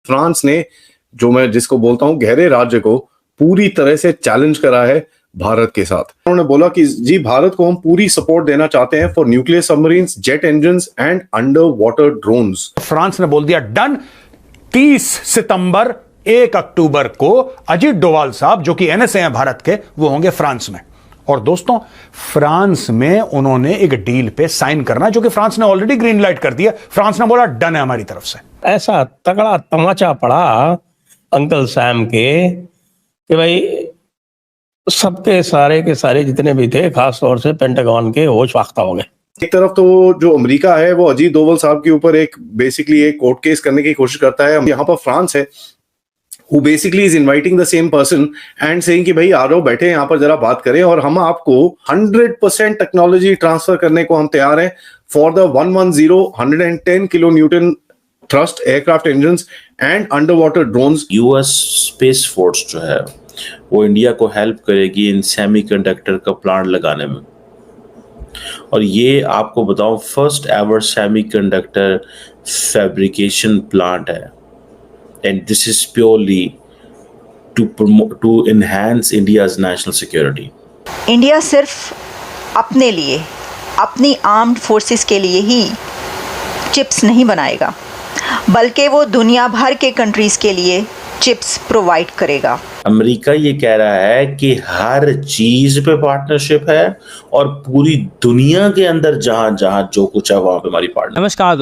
France ने, जो मैं जिसको बोलता हूं गहरे राज्य को, पूरी तरह से चैलेंज करा है भारत के साथ। उन्होंने बोला कि जी भारत को हम पूरी सपोर्ट देना चाहते हैं for nuclear submarines, jet engines and under water drones. France ने बोल दिया डन। 30 सितंबर 1 अक्टूबर को अजीत डोभाल साहब, जो कि एनएसए हैं भारत के, वो होंगे फ्रांस में। और दोस्तों, फ्रांस में उन्होंने एक डील पे साइन करना, जो कि फ्रांस ने ऑलरेडी ग्रीन लाइट कर दिया। फ्रांस ने बोला डन है हमारी तरफ से। ऐसा तगड़ा तमाचा पड़ा अंकल सैम कि भाई सबके सारे के सारे जितने भी थे, खास तौर से पेंटागन के, होश वाख्ता हो गए। एक तरफ तो जो अमेरिका है वो अजीत डोभाल साहब के ऊपर एक बेसिकली एक कोर्ट केस करने की कोशिश करता है। यहाँ पर फ्रांस है who basically is inviting the same person and saying कि भाई आ जाओ, बैठे यहाँ पर जरा बात करें और हम आपको 100% टेक्नोलॉजी ट्रांसफर करने को हम तैयार हैं for the 110 kilo Newton thrust aircraft engines and under water drones. US space force जो है वो इंडिया को हेल्प करेगी इन सेमीकंडक्टर का प्लांट लगाने में। और ये आपको बताऊं, first ever semiconductor fabrication plant है। And this is purely to enhance India's national security. India सिर्फ अपने लिए, अपनी आर्म्ड फोर्सेस के लिए ही चिप्स नहीं बनाएगा, बल्कि वो दुनिया भर के कंट्रीज के लिए चिप्स प्रोवाइड करेगा। अमेरिका ये कह रहा है कि हर चीज पे पार्टनरशिप है और पूरी दुनिया के अंदर जहां जहां जो कुछ है वहां पे हमारी पार्टनर। नमस्कार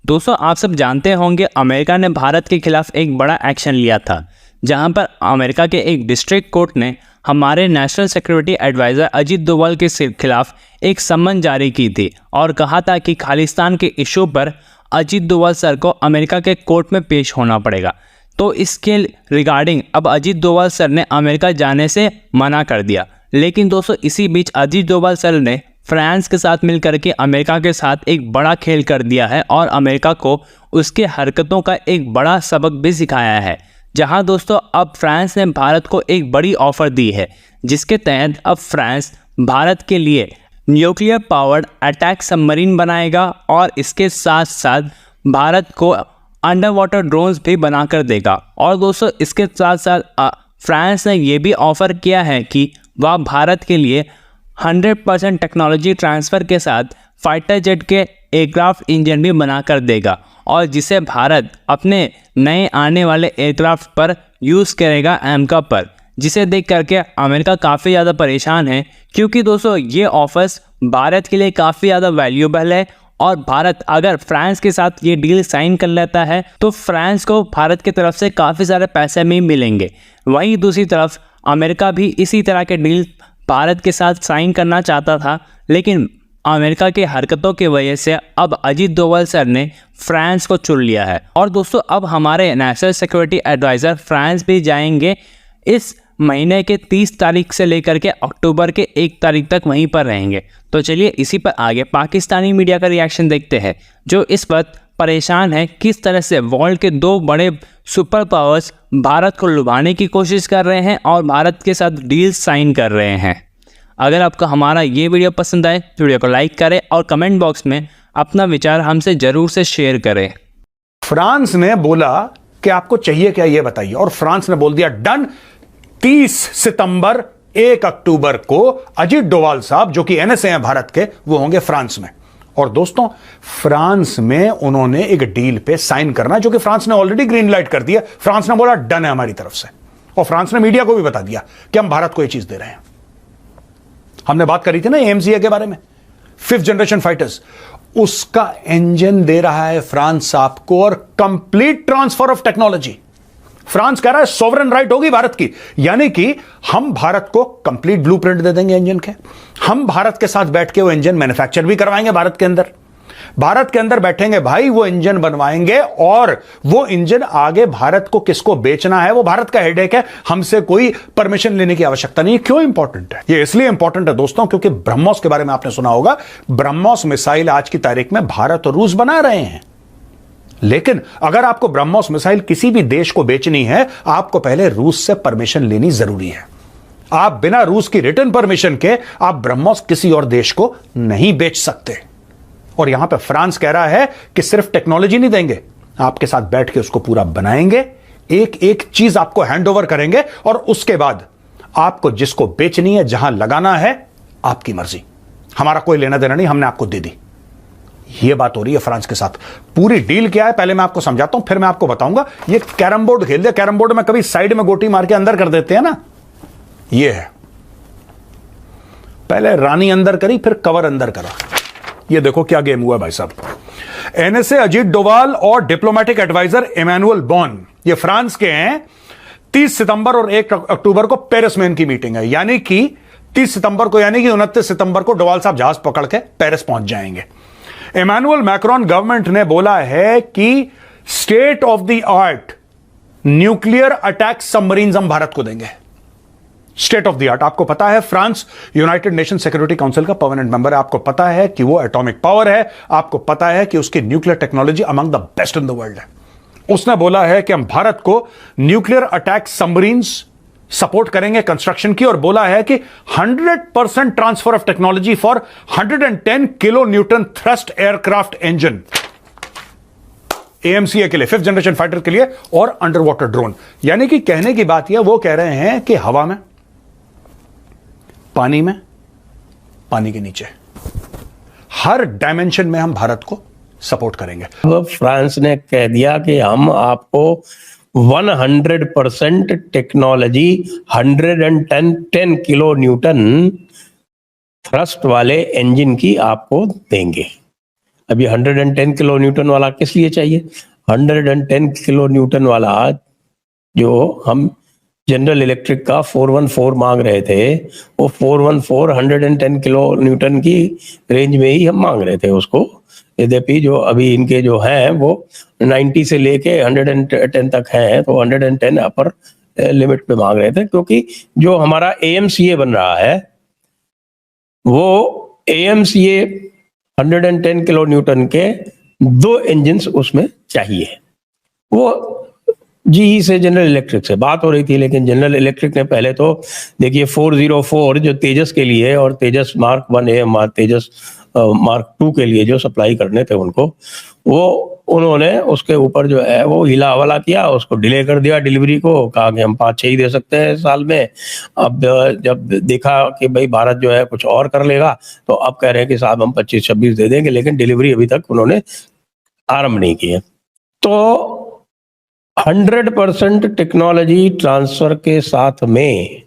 दोस्तों, आप सब जानते होंगे अमेरिका ने भारत के खिलाफ एक बड़ा एक्शन लिया था, जहां पर अमेरिका के एक डिस्ट्रिक्ट कोर्ट ने हमारे national security adviser Ajit Doval के खिलाफ एक सम्मन जारी की थी और कहा था कि खालिस्तान के इशू पर अजीत डोभाल सर को अमेरिका के कोर्ट में पेश होना पड़ेगा। तो इसके रिगार्डिंग अब अजीत डोभाल सर ने अमेरिका जाने से मना कर दिया। लेकिन दोस्तों, इसी बीच अजीत डोभाल सर ने फ्रांस के साथ मिलकर के अमेरिका के साथ एक बड़ा खेल कर दिया है और अमेरिका को उसके हरकतों का एक बड़ा सबक भी सिखाया है। जहां दोस्तों अब फ्रांस ने भारत को एक बड़ी ऑफर दी है, जिसके तहत अब फ्रांस भारत के लिए न्यूक्लियर पावर्ड अटैक सबमरीन बनाएगा और इसके साथ साथ भारत को अंडर वाटर ड्रोन्स भी बनाकर देगा। और दोस्तों, इसके साथ साथ फ्रांस ने ये भी ऑफर किया है कि वह भारत के लिए 100% टेक्नोलॉजी ट्रांसफ़र के साथ फाइटर जेट के एयरक्राफ्ट इंजन भी बनाकर देगा और जिसे भारत अपने नए आने वाले एयरक्राफ्ट पर यूज़ करेगा एमका पर, जिसे देख करके अमेरिका काफ़ी ज़्यादा परेशान है, क्योंकि दोस्तों ये ऑफर्स भारत के लिए काफ़ी ज़्यादा वैल्यूएबल है। और भारत अगर फ्रांस के साथ ये डील साइन कर लेता है तो फ्रांस को भारत की तरफ से काफ़ी सारे पैसे भी मिलेंगे। वहीं दूसरी तरफ अमेरिका भी इसी तरह के डील भारत के साथ साइन करना चाहता था, लेकिन अमेरिका की हरकतों की वजह से अब अजीत डोभाल सर ने फ्रांस को चुन लिया है। और दोस्तों, अब हमारे नेशनल सिक्योरिटी एडवाइज़र फ्रांस भी जाएंगे। इस महीने के 30 तारीख से लेकर के अक्टूबर के 1 तारीख तक वहीं पर रहेंगे। तो चलिए इसी पर आगे पाकिस्तानी मीडिया का रिएक्शन देखते हैं, जो इस वक्त परेशान है किस तरह से वर्ल्ड के 2 बड़े सुपर पावर्स भारत को लुभाने की कोशिश कर रहे हैं और भारत के साथ डील साइन कर रहे हैं। अगर आपको हमारा ये वीडियो पसंद आए तो वीडियो को लाइक करें और कमेंट बॉक्स में अपना विचार हमसे ज़रूर से शेयर करें। फ्रांस ने बोला कि आपको चाहिए क्या ये बताइए, और फ्रांस ने बोल दिया डन। 30 सितंबर 1 अक्टूबर को अजीत डोभाल साहब, जो कि एनएसए हैं भारत के, वो होंगे फ्रांस में। और दोस्तों, फ्रांस में उन्होंने एक डील पे साइन करना, जो कि फ्रांस ने ऑलरेडी ग्रीन लाइट कर दिया। फ्रांस ने बोला डन है हमारी तरफ से, और फ्रांस ने मीडिया को भी बता दिया कि हम भारत को ये चीज दे रहे हैं। हमने बात करी थी ना एमसीए के बारे में, 5th जनरेशन फाइटर्स, उसका इंजन दे रहा है फ्रांस आपको और complete transfer of technology. France कह रहा है सॉवरेन राइट होगी भारत की, यानी कि हम भारत को कंप्लीट ब्लूप्रिंट दे देंगे इंजन के। हम भारत के साथ बैठ के वो इंजन मैन्युफैक्चर भी करवाएंगे भारत के अंदर। भारत के अंदर बैठेंगे भाई, वो इंजन बनवाएंगे और वो इंजन आगे भारत को किसको बेचना है वो भारत का हेडेक है। हमसे कोई परमिशन लेने की आवश्यकता नहीं है। क्यों इंपॉर्टेंट है ये? इसलिए इंपॉर्टेंट है दोस्तों क्योंकि ब्रह्मोस के बारे में आपने सुना होगा। ब्रह्मोस मिसाइल आज की तारीख में भारत और रूस बना रहे हैं, लेकिन अगर आपको ब्रह्मोस मिसाइल किसी भी देश को बेचनी है, आपको पहले रूस से परमिशन लेनी जरूरी है। आप बिना रूस की रिटर्न परमिशन के आप ब्रह्मोस किसी और देश को नहीं बेच सकते। और यहां पे फ्रांस कह रहा है कि सिर्फ टेक्नोलॉजी नहीं देंगे, आपके साथ बैठ के उसको पूरा बनाएंगे, एक एक चीज आपको हैंडओवर करेंगे, और उसके बाद आपको जिसको बेचनी है, जहां लगाना है, आपकी मर्जी, हमारा कोई लेना देना नहीं, हमने आपको दे दी। यह बात हो रही है फ्रांस के साथ। पूरी डील क्या है पहले मैं आपको समझाता हूं, फिर मैं आपको बताऊंगा। ये कैरम बोर्ड खेल दे, कैरम बोर्ड में कभी साइड में गोटी मार के अंदर कर देते हैं ना, ये है। पहले रानी अंदर करी, फिर कवर अंदर करा। ये देखो क्या गेम हुआ भाई साहब। एनएसए अजीत डोवाल और डिप्लोमेटिक एडवाइजर इमैनुअल बॉन, ये फ्रांस के हैं। 30 सितंबर और 1 अक्टूबर को पेरिस में इनकी मीटिंग है, यानी कि 30 सितंबर को, यानी कि 29 सितंबर को डोवाल साहब जहाज पकड़ के पेरिस पहुंच जाएंगे। इमैनुअल मैक्रोन गवर्नमेंट ने बोला है कि state of the art nuclear attack submarines हम भारत को देंगे। State of the art. आपको पता है France United nation security council का परमानेंट मेंबर है, आपको पता है कि वो एटॉमिक पावर है, आपको पता है कि उसकी nuclear technology among the best in the world है। उसने बोला है कि हम भारत को न्यूक्लियर अटैक सबमरीन्स सपोर्ट करेंगे कंस्ट्रक्शन की, और बोला है कि 100% transfer of technology for 110 kilo Newton thrust aircraft engine AMCA के लिए, 5th जनरेशन फाइटर के लिए, और अंडर वाटर ड्रोन। यानी कि कहने की बात यह, वो कह रहे हैं कि हवा में, पानी में, पानी के नीचे, हर डायमेंशन में हम भारत को सपोर्ट करेंगे। अब फ्रांस ने कह दिया कि हम आपको 100% टेक्नोलॉजी 110 किलो न्यूटन थ्रस्ट वाले इंजन की आपको देंगे। अभी 110 किलो न्यूटन वाला किस लिए चाहिए? 110 किलो न्यूटन वाला जो हम जनरल इलेक्ट्रिक का 414 मांग रहे थे, वो 414 110 किलो न्यूटन की रेंज में ही हम मांग रहे थे उसको। यद्यपि जो अभी इनके जो हैं वो 90 से लेके 110 तक हैं, तो 110 अपर लिमिट पे मांग रहे थे, क्योंकि जो हमारा AMCA बन रहा है वो AMCA 110 किलो न्यूटन के 2 इंजन्स उसमें चाहिए। वो GE से, जनरल इलेक्ट्रिक से बात हो रही थी, लेकिन जनरल इलेक्ट्रिक ने पहले तो देखिए 404 जो तेजस के लिए और तेजस मार्क 1A तेजस मार्क 2 के लिए जो सप्लाई करने थे उनको, वो उन्होंने उसके ऊपर जो है वो हिला हवाला किया, उसको डिले कर दिया डिलीवरी को, कहा कि हम 5-6 ही दे सकते हैं साल में। अब जब देखा कि भाई भारत जो है कुछ और कर लेगा, तो अब कह रहे हैं कि साहब हम 25-26 दे देंगे, लेकिन डिलीवरी अभी तक उन्होंने आरंभ नहीं की है। तो 100% टेक्नोलॉजी ट्रांसफर के साथ में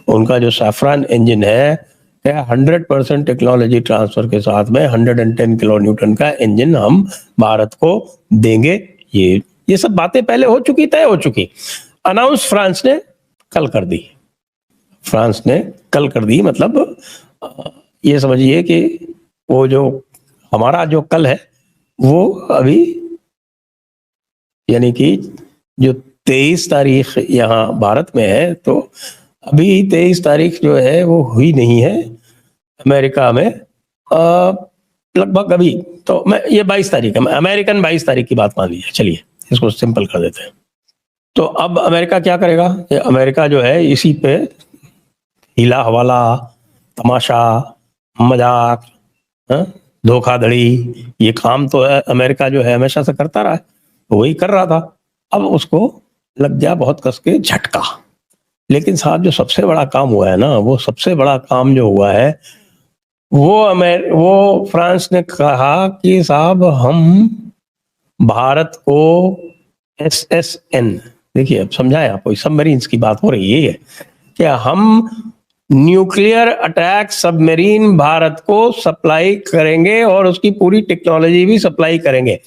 उनका जो सैफरान इंजन है 100% टेक्नोलॉजी ट्रांसफर के साथ में 110 किलो न्यूटन का इंजन हम भारत को देंगे। ये सब बातें पहले हो चुकी, तय हो चुकी। अनाउंस फ्रांस ने कल कर दी। फ्रांस ने कल कर दी, मतलब ये समझिए कि वो जो हमारा जो कल है वो अभी, यानी कि जो 23 तारीख यहाँ भारत में है, तो अभी 23 तारीख जो है वो हुई नहीं है अमेरिका में, लगभग अभी तो मैं ये 22 तारीख है, अमेरिकन 22 तारीख की बात मान लीजिए, चलिए इसको सिंपल कर देते हैं। तो अब अमेरिका क्या करेगा? अमेरिका जो है इसी पे हिला हवाला, तमाशा, मजाक, धोखाधड़ी, ये काम तो है अमेरिका जो है हमेशा से करता रहा है, वही कर रहा था। अब उसको लग गया बहुत कस के झटका। लेकिन साहब जो सबसे बड़ा काम हुआ है ना, वो सबसे बड़ा काम जो हुआ है वो फ्रांस ने कहा कि साहब हम भारत को SSN, देखिए अब समझाए आपको, सबमरीन्स की बात हो रही है कि हम न्यूक्लियर अटैक सबमरीन भारत को सप्लाई करेंगे और उसकी पूरी टेक्नोलॉजी भी सप्लाई करेंगे।